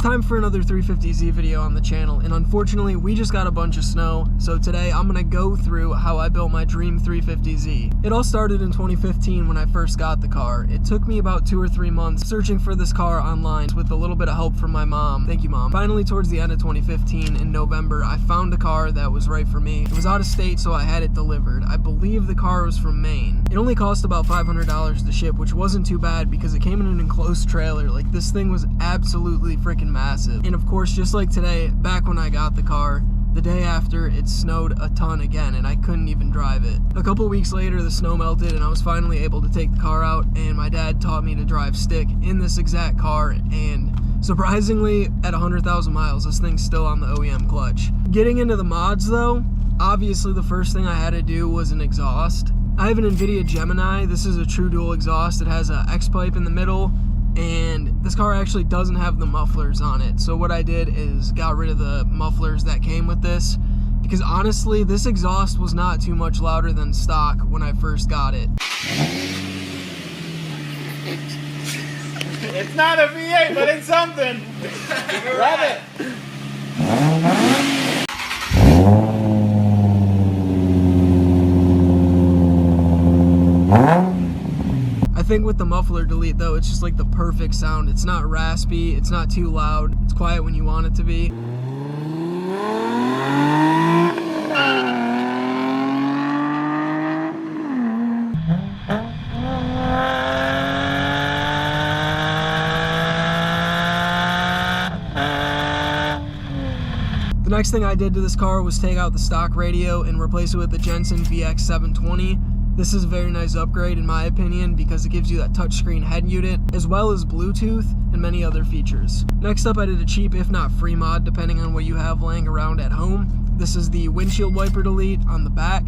Time for another 350Z video on the channel, and unfortunately we just got a bunch of snow, so today I'm gonna go through how I built my dream 350Z. It all started in 2015 when I first got the car. It took me about 2 or 3 months searching for this car online with a little bit of help from my mom. Thank you, Mom. Finally, towards the end of 2015 in November, I found a car that was right for me. It was out of state, so I had it delivered. I believe the car was from Maine. It only cost about $500 to ship, which wasn't too bad because it came in an enclosed trailer. Like, this thing was absolutely freaking massive. And of course, just like today, back when I got the car, the day after, it snowed a ton again and I couldn't even drive it. A couple weeks later, the snow melted and I was finally able to take the car out, and my dad taught me to drive stick in this exact car, and surprisingly, at 100,000 miles, this thing's still on the OEM clutch. Getting into the mods though, obviously the first thing I had to do was an exhaust. I have an NVIDIA Gemini. This is a true dual exhaust. It has an X pipe in the middle, and this car actually doesn't have the mufflers on it. So what I did is got rid of the mufflers that came with this, because honestly, this exhaust was not too much louder than stock when I first got it. It's not a V8, but it's something. Love it. I think with the muffler delete though, it's just like the perfect sound. It's not raspy, it's not too loud, it's quiet when you want it to be. The next thing I did to this car was take out the stock radio and replace it with the Jensen VX720. This is a very nice upgrade in my opinion because it gives you that touchscreen head unit as well as Bluetooth and many other features. Next up, I did a cheap if not free mod depending on what you have laying around at home. This is the windshield wiper delete on the back.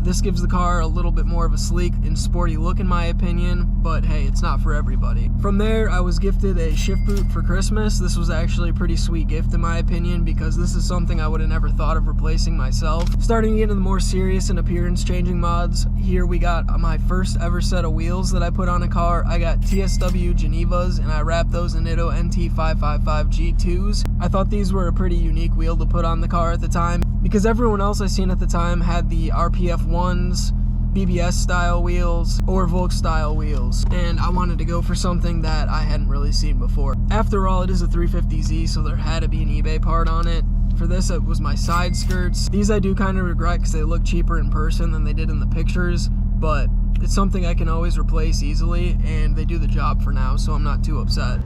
This gives the car a little bit more of a sleek and sporty look in my opinion, but hey, it's not for everybody. From there, I was gifted a shift boot for Christmas. This was actually a pretty sweet gift in my opinion because this is something I would have never thought of replacing myself. Starting to get into the more serious and appearance changing mods, here we got my first ever set of wheels that I put on a car. I got TSW Genevas and I wrapped those in Nitto NT555 G2s. I thought these were a pretty unique wheel to put on the car at the time because everyone else I seen at the time had the RPF 1s, BBS style wheels, or Volk style wheels, and I wanted to go for something that I hadn't really seen before. After all, it is a 350Z, so there had to be an eBay part on it. For this, it was my side skirts. These I do kind of regret because they look cheaper in person than they did in the pictures, but it's something I can always replace easily, and they do the job for now, so I'm not too upset.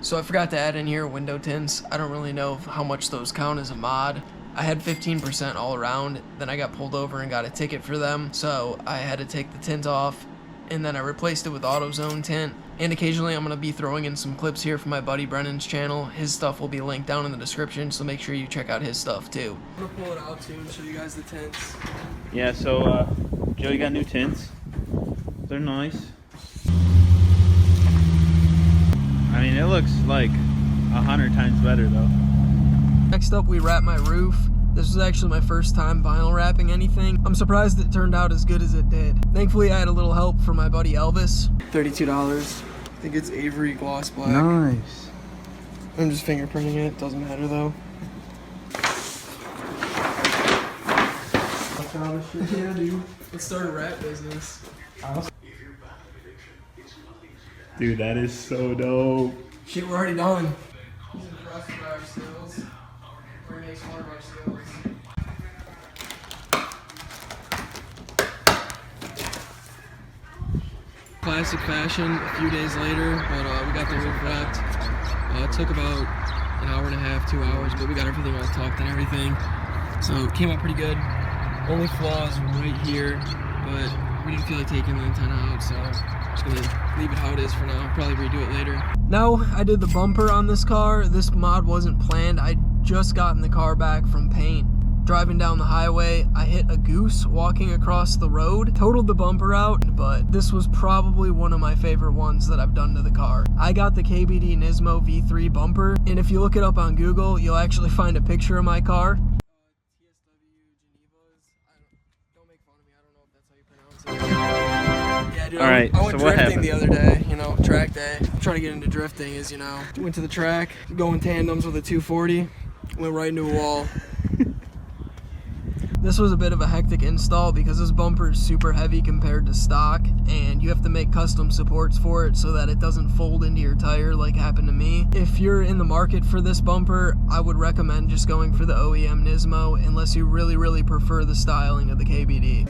So I forgot to add in here window tints. I don't really know how much those count as a mod. I had 15% all around, then I got pulled over and got a ticket for them, so I had to take the tint off, and then I replaced it with AutoZone tint. And occasionally I'm going to be throwing in some clips here from my buddy Brennan's channel. His stuff will be linked down in the description, so make sure you check out his stuff too. I'm going to pull it out too and show you guys the tints. Yeah, so Joey got new tints. They're nice. I mean, it looks like 100 times better though. Next up, we wrapped my roof. This was actually my first time vinyl wrapping anything. I'm surprised it turned out as good as it did. Thankfully, I had a little help from my buddy Elvis. $32. I think it's Avery Gloss Black. Nice. I'm just fingerprinting it. Doesn't matter though. Yeah, dude. Let's start a rap business. Dude, that is so dope. Shit, we're already done. He's impressed by our skills. We're gonna make fun of our skills. Classic fashion a few days later, but we got the roof wrapped. It took about an hour and a half, 2 hours, but we got everything all tucked and everything. So it came out pretty good. Only flaws right here, but we didn't feel like taking the antenna out, so just gonna leave it how it is for now. Probably redo it later. Now I did the bumper on this car. This mod wasn't planned. I just gotten the car back from paint. Driving down the highway, I hit a goose walking across the road. Totaled the bumper out, but this was probably one of my favorite ones that I've done to the car. I got the KBD Nismo V3 bumper, and if you look it up on Google, you'll actually find a picture of my car. Yeah, dude, all right, I went so what drifting happened? the other day, you know, track day. trying to get into drifting is, you know, went to the track, going tandems with a 240, went right into a wall. This was a bit of a hectic install because this bumper is super heavy compared to stock, and you have to make custom supports for it so that it doesn't fold into your tire like happened to me. If you're in the market for this bumper, I would recommend just going for the OEM Nismo unless you really prefer the styling of the KBD.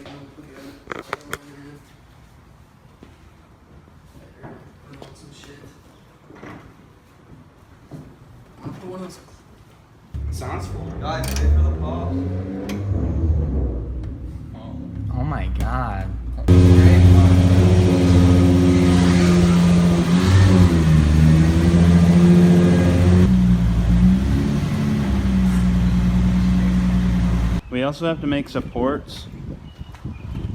Sounds full. Guys, wait for the pause. Oh my god. We also have to make supports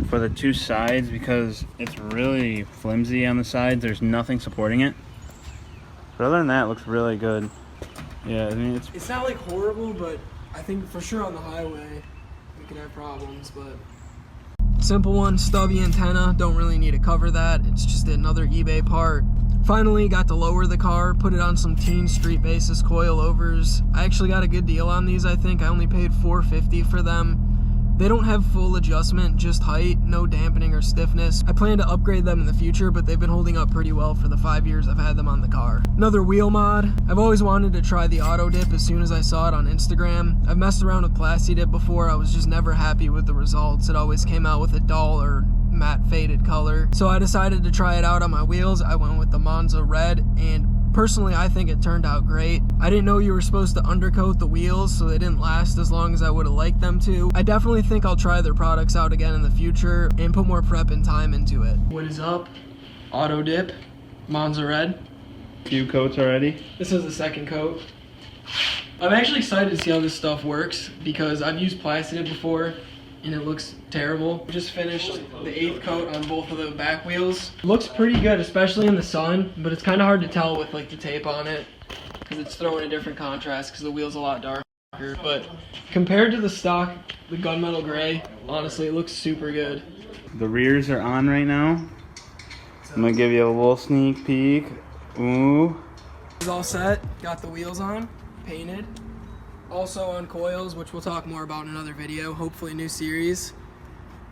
for the two sides because it's really flimsy on the sides. There's nothing supporting it. But other than that, it looks really good. Yeah, I mean, it's not like horrible, but I think for sure on the highway we can have problems. But simple one, stubby antenna, don't really need to cover that. It's just another eBay part. Finally got to lower the car, put it on some Tien street basis coilovers. I actually got a good deal on these. I think I only paid $450 for them. They don't have full adjustment, just height, no dampening or stiffness. I plan to upgrade them in the future, but they've been holding up pretty well for the 5 years I've had them on the car. Another wheel mod. I've always wanted to try the autodip as soon as I saw it on Instagram. I've messed around with plastidip before. I was just never happy with the results. It always came out with a dull or matte faded color. So I decided to try it out on my wheels. I went with the Monza Red, and personally, I think it turned out great. I didn't know you were supposed to undercoat the wheels, so they didn't last as long as I would have liked them to. I definitely think I'll try their products out again in the future and put more prep and time into it. What is up? Auto dip, Monza Red. few coats already. This is the second coat. I'm actually excited to see how this stuff works because I've used plastidip before and it looks terrible. Just finished the 8th coat on both of the back wheels. Looks pretty good, especially in the sun, but it's kind of hard to tell with like the tape on it because it's throwing a different contrast because the wheel's a lot darker. But compared to the stock, the gunmetal gray, honestly, it looks super good. The rears are on right now. I'm gonna give you a little sneak peek. Ooh. It's all set, got the wheels on, painted. Also on coils, which we'll talk more about in another video, hopefully a new series.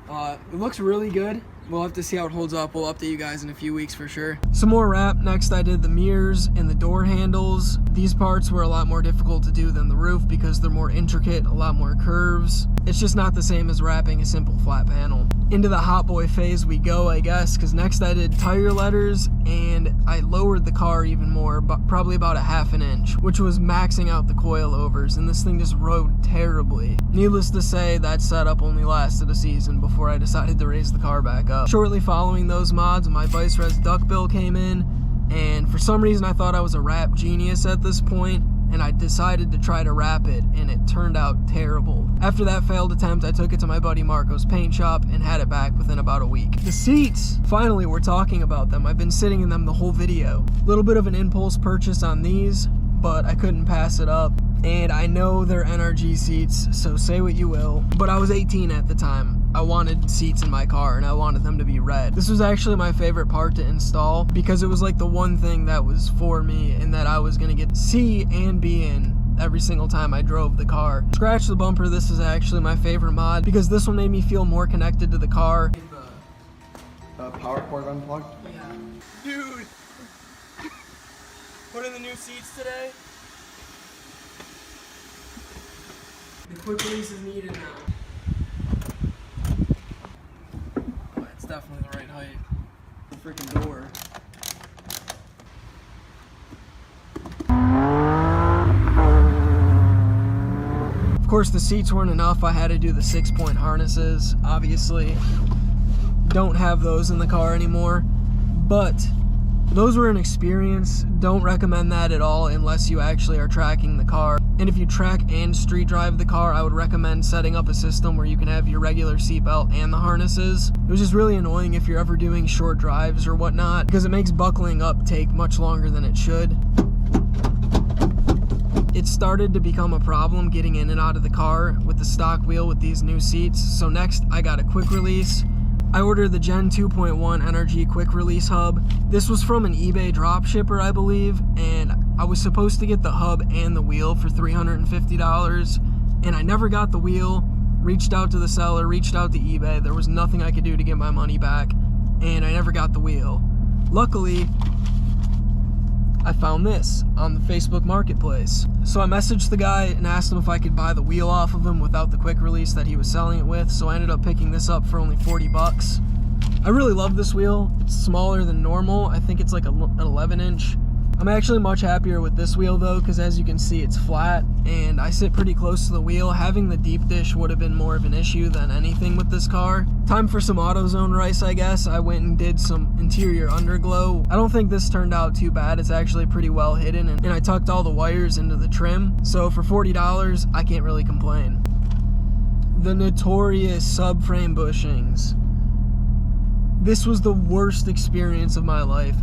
It looks really good. We'll have to see how it holds up. We'll update you guys in a few weeks for sure. Some more wrap. Next I did the mirrors and the door handles. These parts were a lot more difficult to do than the roof because they're more intricate, a lot more curves. It's just not the same as wrapping a simple flat panel. Into the hot boy phase we go, I guess, because next I did tire letters and I lowered the car even more, but probably about a ½ an inch, which was maxing out the coilovers, and this thing just rode terribly. Needless to say, that setup only lasted a season before I decided to raise the car back up. Shortly following those mods, my vicerez duckbill came in, and for some reason I thought I was a wrap genius at this point, and I decided to try to wrap it, and it turned out terrible. After that failed attempt, I took it to my buddy Marco's paint shop and had it back within about a week. The seats, finally we're talking about them. I've been sitting in them the whole video. Little bit of an impulse purchase on these, but I couldn't pass it up. And I know they're NRG seats, so say what you will, but I was 18 at the time. I wanted seats in my car and I wanted them to be red. This was actually my favorite part to install because it was like the one thing that was for me and that I was gonna get to see and be in every single time I drove the car. Scratch the bumper, this is actually my favorite mod because this one made me feel more connected to the car. The power cord unplugged? Yeah. Dude! Put in the new seats today. The quick release is needed now. Oh, it's definitely the right height. The freaking door. Of course, the seats weren't enough. I had to do the 6-point harnesses. Obviously, don't have those in the car anymore. But those were an experience. Don't recommend that at all unless you actually are tracking the car. And if you track and street drive the car, I would recommend setting up a system where you can have your regular seatbelt and the harnesses. It was just really annoying if you're ever doing short drives or whatnot because it makes buckling up take much longer than it should. It started to become a problem getting in and out of the car with the stock wheel with these new seats. So next I got a quick release. I ordered the Gen 2.1 Energy quick release hub. This was from an eBay dropshipper, I believe, and I was supposed to get the hub and the wheel for $350, and I never got the wheel. Reached out to the seller, reached out to eBay. There was nothing I could do to get my money back, and I never got the wheel. Luckily, I found this on the Facebook Marketplace. So I messaged the guy and asked him if I could buy the wheel off of him without the quick release that he was selling it with, so I ended up picking this up for only 40 bucks. I really love this wheel. It's smaller than normal. I think it's like an 11-inch. I'm actually much happier with this wheel though, because as you can see, it's flat and I sit pretty close to the wheel. Having the deep dish would have been more of an issue than anything with this car. Time for some AutoZone rice, I guess. I went and did some interior underglow. I don't think this turned out too bad. It's actually pretty well hidden, and I tucked all the wires into the trim. So for $40, I can't really complain. The notorious subframe bushings. This was the worst experience of my life,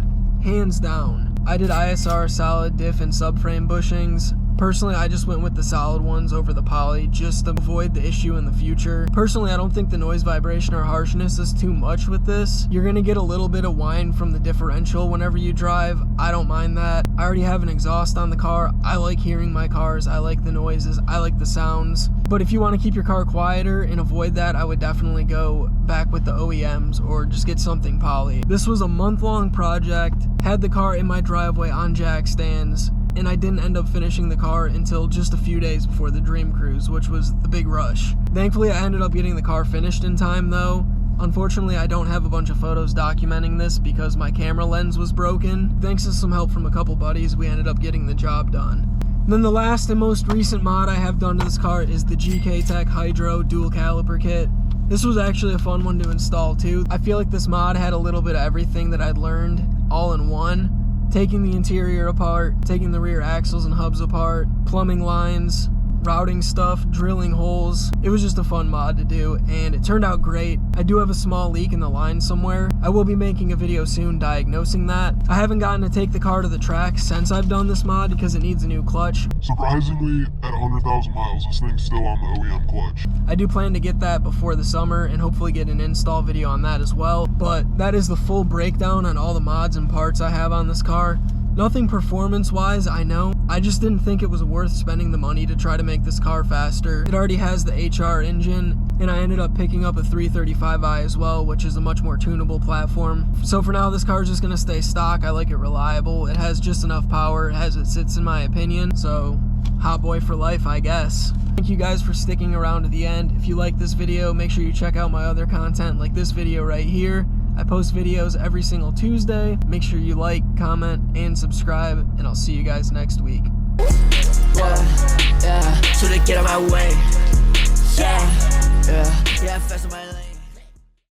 hands down. I did ISR, solid, diff, and subframe bushings. Personally, I just went with the solid ones over the poly just to avoid the issue in the future. Personally, I don't think the noise, vibration, or harshness is too much with this. You're gonna get a little bit of whine from the differential whenever you drive. I don't mind that. I already have an exhaust on the car. I like hearing my cars. I like the noises. I like the sounds. But if you want to keep your car quieter and avoid that, I would definitely go back with the OEMs or just get something poly. This was a month-long project. Had the car in my driveway on jack stands, and I didn't end up finishing the car until just a few days before the Dream Cruise, which was the big rush. Thankfully, I ended up getting the car finished in time though. Unfortunately, I don't have a bunch of photos documenting this because my camera lens was broken. Thanks to some help from a couple buddies, we ended up getting the job done. Then the last and most recent mod I have done to this car is the gktech Hydro dual caliper kit. This was actually a fun one to install too. I feel like this mod had a little bit of everything that I'd learned all in one. Taking the interior apart, taking the rear axles and hubs apart, plumbing lines, routing stuff, drilling holes. It was just a fun mod to do, and it turned out great. I do have a small leak in the line somewhere. I will be making a video soon diagnosing that. I haven't gotten to take the car to the track since I've done this mod because it needs a new clutch. Surprisingly, at 100,000 miles, this thing's still on the OEM clutch. I do plan to get that before the summer and hopefully get an install video on that as well. But that is the full breakdown on all the mods and parts I have on this car. Nothing performance-wise, I know. I just didn't think it was worth spending the money to try to make this car faster. It already has the HR engine, and I ended up picking up a 335i as well, which is a much more tunable platform. So for now, this car is just gonna stay stock. I like it reliable. It has just enough power as it sits, in my opinion. So, hot boy for life, I guess. Thank you guys for sticking around to the end. If you like this video, make sure you check out my other content like this video right here. I post videos every single Tuesday. Make sure you like, comment, and subscribe, and I'll see you guys next week. Yeah, so they get out my way. Yeah, fast on my lane.